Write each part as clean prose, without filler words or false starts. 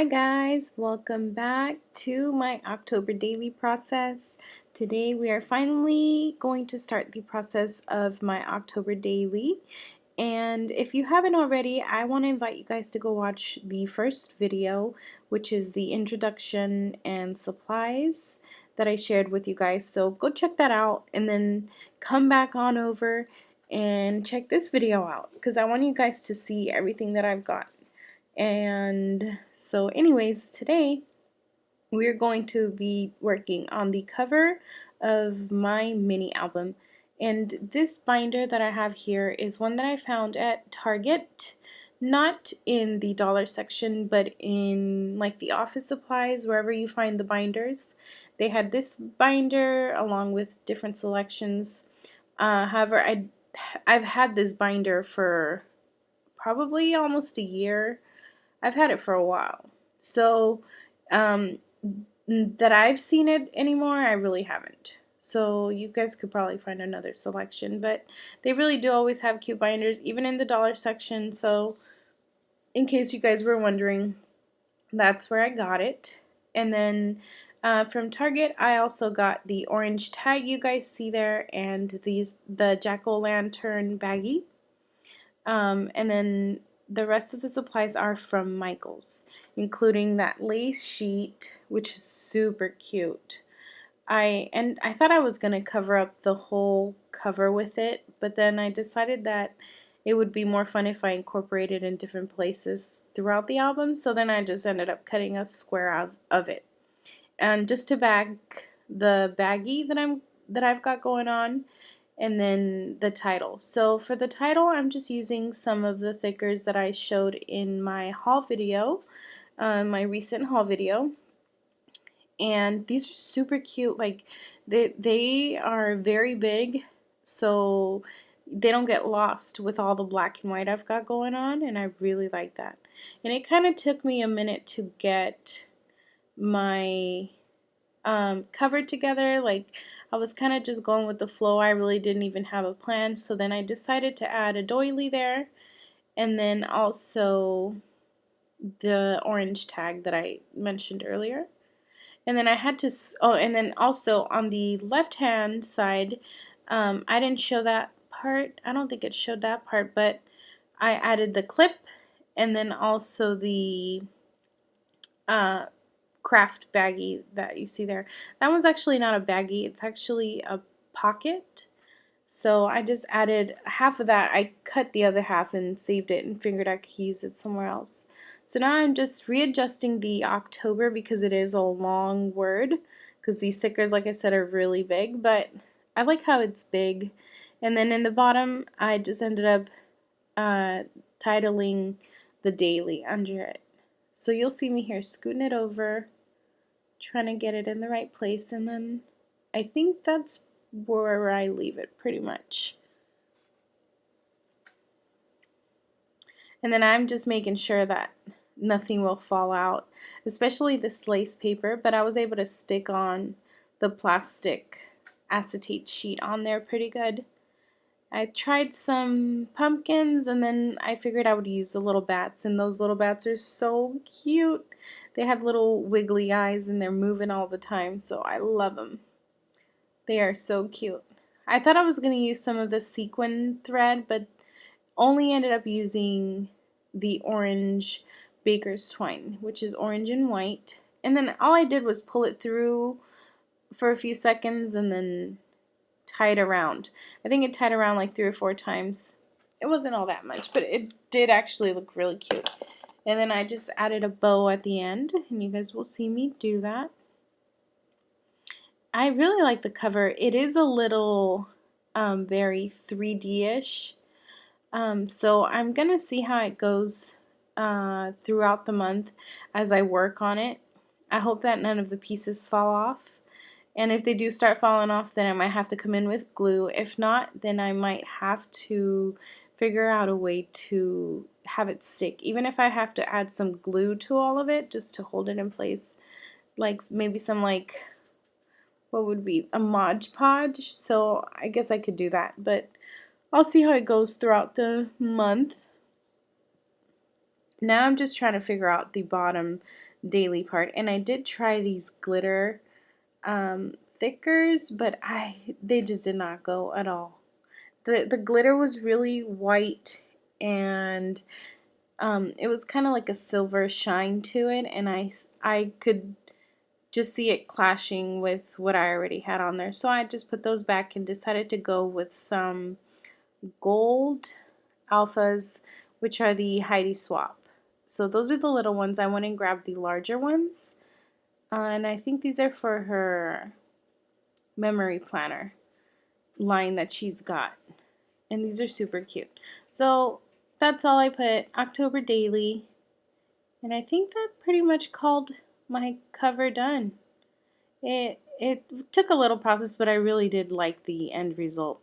guys, welcome back to my October daily process. Today we are finally going to start the process of my October daily, and if you haven't already, I want to invite you guys to go watch the first video, which is the introduction and supplies that I shared with you guys. So go check that out and then come back on over and check this video out because I want you guys to see everything that I've got. And so anyways, today we're going to be working on the cover of my mini album. And this binder that I have here is one that I found at Target, not in the dollar section, but in like the office supplies, wherever you find the binders. They had this binder along with different selections. However, I've had this binder for probably almost a year. I've had it for a while. So that I've seen it anymore, I really haven't. So you guys could probably find another selection, but they really do always have cute binders, even in the dollar section. So in case you guys were wondering, that's where I got it. And then from Target, I also got the orange tag you guys see there, and the jack-o'-lantern baggie. And then the rest of the supplies are from Michael's, including that lace sheet, which is super cute. I thought I was going to cover up the whole cover with it, but then I decided that it would be more fun if I incorporated in different places throughout the album, so then I just ended up cutting a square out of it. And just to bag the baggie that I've got going on, and then the title. So for the title, I'm just using some of the thickers that I showed in my haul video, my recent haul video. And these are super cute. Like they are very big, so they don't get lost with all the black and white I've got going on, and I really like that. And it kind of took me a minute to get my cover together. Like I was kind of just going with the flow. I really didn't even have a plan. So then I decided to add a doily there, and then also the orange tag that I mentioned earlier. And then I had to, and then also on the left hand side, I didn't show that part. I don't think it showed that part, but I added the clip and then also the craft baggie that you see there. That one's actually not a baggie, it's actually a pocket. So I just added half of that. I cut the other half and saved it and figured I could use it somewhere else. So now I'm just readjusting the October because it is a long word, because these stickers, like I said, are really big, but I like how it's big. And then in the bottom, I just ended up titling the daily under it. So you'll see me here scooting it over, trying to get it in the right place, and then I think that's where I leave it pretty much. And then I'm just making sure that nothing will fall out, especially this lace paper, but I was able to stick on the plastic acetate sheet on there pretty good. I tried some pumpkins, and then I figured I would use the little bats, and those little bats are so cute. They have little wiggly eyes and they're moving all the time, so I love them. They are so cute. I thought I was going to use some of the sequin thread, but only ended up using the orange baker's twine, which is orange and white. And then all I did was pull it through for a few seconds and then tie it around. I think it tied around like 3 or 4 times. It wasn't all that much, but it did actually look really cute. And then I just added a bow at the end, and you guys will see me do that. I really like the cover. It is a little very 3D-ish. So I'm going to see how it goes throughout the month as I work on it. I hope that none of the pieces fall off. And if they do start falling off, then I might have to come in with glue. If not, then I might have to figure out a way to have it stick. Even if I have to add some glue to all of it just to hold it in place. Like maybe some what would be a Mod Podge. So I guess I could do that. But I'll see how it goes throughout the month. Now I'm just trying to figure out the bottom daily part. And I did try these glitter thickers, but they just did not go at all. The glitter was really white, and it was kind of like a silver shine to it, and I could just see it clashing with what I already had on there. So I just put those back and decided to go with some gold alphas, which are the Heidi Swap. So those are the little ones. I went and grabbed the larger ones. And I think these are for her memory planner line that she's got. And these are super cute. So that's all I put. October daily. And I think that pretty much called my cover done. It took a little process, but I really did like the end result.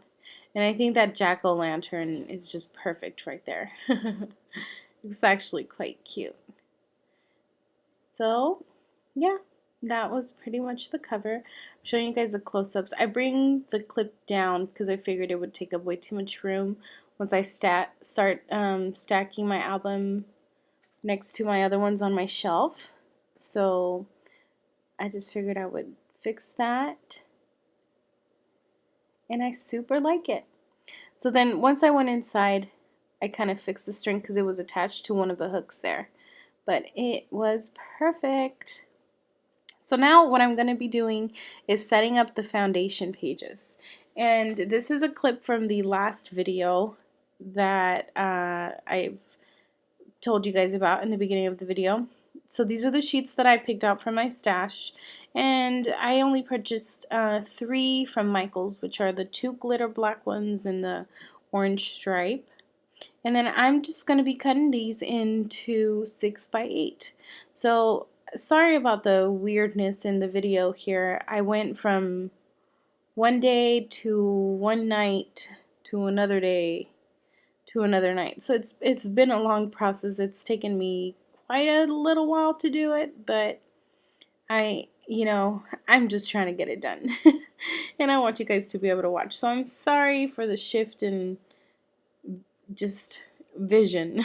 And I think that jack-o'-lantern is just perfect right there. It's actually quite cute. So, yeah, that was pretty much the cover. I'm showing you guys the close-ups. I bring the clip down because I figured it would take up way too much room once I start stacking my album next to my other ones on my shelf. So I just figured I would fix that. And I super like it. So then once I went inside, I kind of fixed the string because it was attached to one of the hooks there. But it was perfect. So now what I'm going to be doing is setting up the foundation pages. And this is a clip from the last video that I've told you guys about in the beginning of the video. So these are the sheets that I picked out from my stash, and I only purchased 3 from Michael's, which are the 2 glitter black ones and the orange stripe. And then I'm just going to be cutting these into 6x8. So sorry about the weirdness in the video here. I went from one day to one night to another day to another night. So it's been a long process. It's taken me quite a little while to do it, but I'm just trying to get it done. And I want you guys to be able to watch. So I'm sorry for the shift in just vision.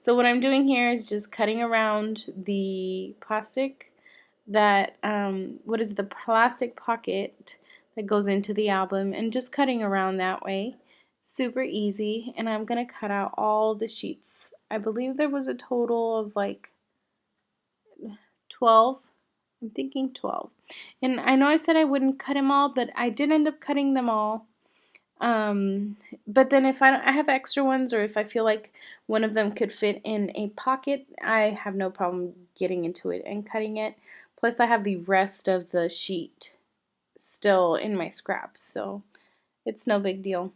So what I'm doing here is just cutting around the plastic that what is the plastic pocket that goes into the album, and just cutting around that way. Super easy. And I'm gonna cut out all the sheets. I believe there was a total of like 12. I'm thinking 12. And I know I said I wouldn't cut them all, but I did end up cutting them all. But then if I have extra ones, or if I feel like one of them could fit in a pocket, I have no problem getting into it and cutting it. Plus I have the rest of the sheet still in my scraps, so it's no big deal.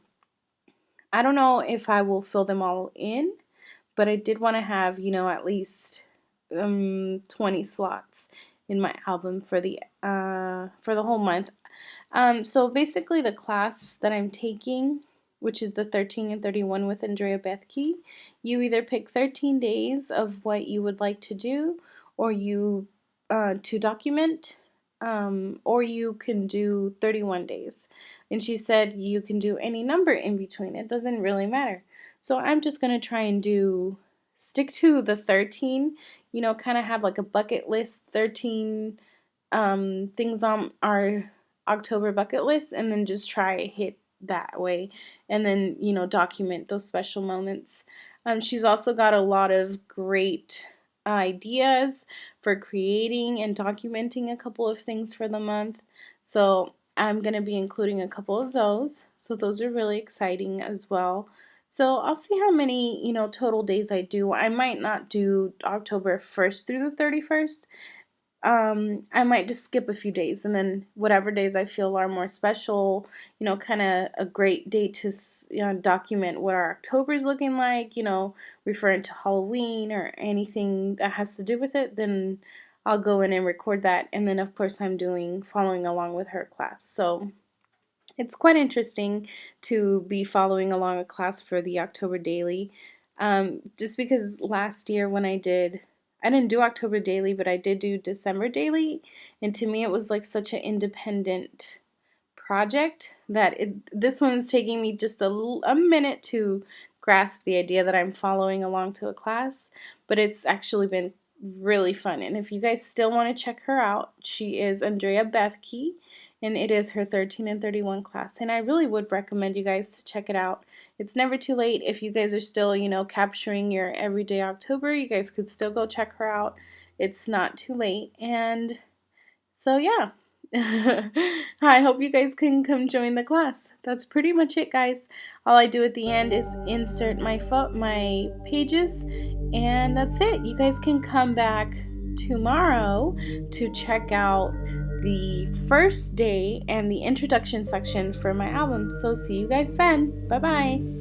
I don't know if I will fill them all in, but I did want to have, at least 20 slots in my album for the whole month. So basically the class that I'm taking, which is the 13 and 31 with Andrea Bethke, you either pick 13 days of what you would like to do, or you to document, or you can do 31 days. And she said you can do any number in between. It doesn't really matter. So I'm just going to try and stick to the 13, kind of have like a bucket list, 13 things on our October bucket list, and then just try hit that way, and then document those special moments. She's also got a lot of great ideas for creating and documenting a couple of things for the month, so I'm going to be including a couple of those. So those are really exciting as well. So I'll see how many total days I do. I might not do October 1st through the 31st. I might just skip a few days, and then whatever days I feel are more special, kind of a great day to document what our October is looking like, referring to Halloween or anything that has to do with it, then I'll go in and record that. And then of course I'm following along with her class. So it's quite interesting to be following along a class for the October daily, just because last year when I didn't do October daily, but I did do December daily, and to me it was like such an independent project that this one's taking me just a minute to grasp the idea that I'm following along to a class, but it's actually been really fun. And if you guys still want to check her out, she is Andrea Bethke, and it is her 13 and 31 class. And I really would recommend you guys to check it out. It's never too late. If you guys are still, capturing your everyday October, you guys could still go check her out. It's not too late. And so, yeah. I hope you guys can come join the class. That's pretty much it, guys. All I do at the end is insert my pages, and that's it. You guys can come back tomorrow to check out the first day and the introduction section for my album. So see you guys then. Bye bye.